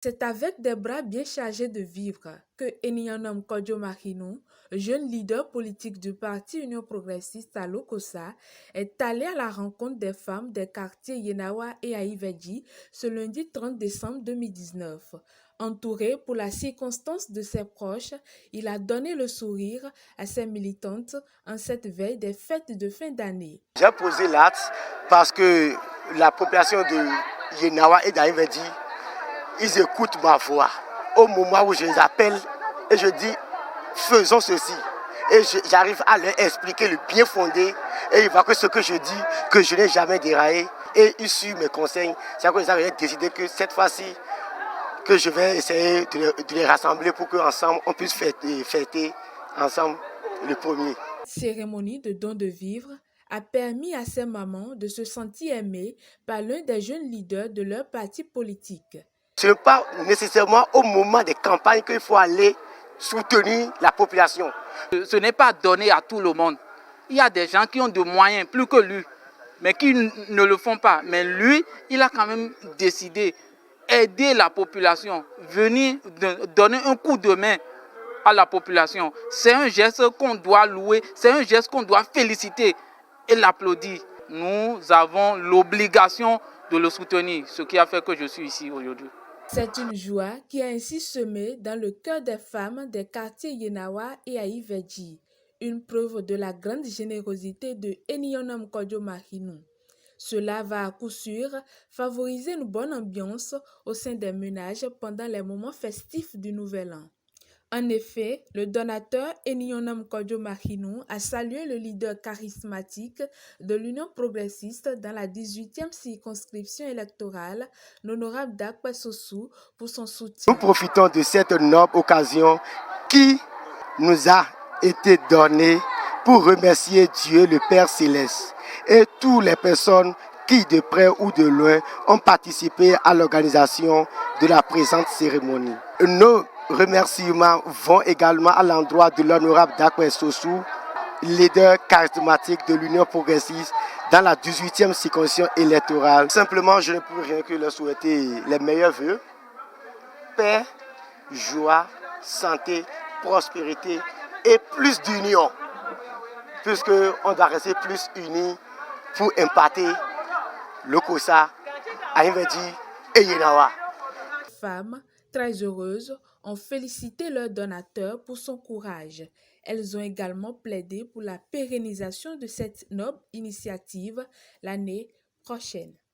C'est avec des bras bien chargés de vivre que Eniyanam Kojo Makinou, jeune leader politique du parti Union progressiste à Lokossa, est allé à la rencontre des femmes des quartiers Yenawa et Aïvedji ce lundi 30 décembre 2019. Entouré pour la circonstance de ses proches, il a donné le sourire à ses militantes en cette veille des fêtes de fin d'année. J'ai posé l'acte parce que la population de Yenawa et d'Aïvedji, ils écoutent ma voix au moment où je les appelle et je dis faisons ceci. Et j'arrive à leur expliquer le bien fondé et ils voient que ce que je dis, que je n'ai jamais déraillé et ils suivent mes conseils. C'est à cause de ça que j'ai décidé que cette fois-ci, que je vais essayer de les rassembler pour qu'ensemble on puisse fêter ensemble le premier. Cérémonie de don de vivres a permis à ces mamans de se sentir aimées par l'un des jeunes leaders de leur parti politique. Ce n'est pas nécessairement au moment des campagnes qu'il faut aller soutenir la population. Ce n'est pas donné à tout le monde. Il y a des gens qui ont de moyens, plus que lui, mais qui ne le font pas. Mais lui, il a quand même décidé d'aider la population, venir donner un coup de main à la population. C'est un geste qu'on doit louer, c'est un geste qu'on doit féliciter et l'applaudir. Nous avons l'obligation de le soutenir, ce qui a fait que je suis ici aujourd'hui. C'est une joie qui a ainsi semé dans le cœur des femmes des quartiers Yenawa et Aïvedji, une preuve de la grande générosité de Eniyanam Kojo Makinou. Cela va à coup sûr favoriser une bonne ambiance au sein des ménages pendant les moments festifs du Nouvel An. En effet, le donateur Eniyanam Kojo Makinou a salué le leader charismatique de l'Union progressiste dans la 18e circonscription électorale, l'honorable Dakwe Sossou, pour son soutien. Nous profitons de cette noble occasion qui nous a été donnée pour remercier Dieu le Père Céleste et toutes les personnes qui, de près ou de loin, ont participé à l'organisation de la présente cérémonie. Nos remerciements vont également à l'endroit de l'honorable Dakwe Sossou, leader charismatique de l'Union progressiste dans la 18e circonscription électorale. Simplement, je ne peux rien que leur souhaiter les meilleurs vœux. Paix, joie, santé, prospérité et plus d'union. Puisqu'on doit rester plus unis pour impacter Lokossa, Aïvedji et Yenawa. Les femmes, très heureuses, ont félicité leur donateur pour son courage. Elles ont également plaidé pour la pérennisation de cette noble initiative l'année prochaine.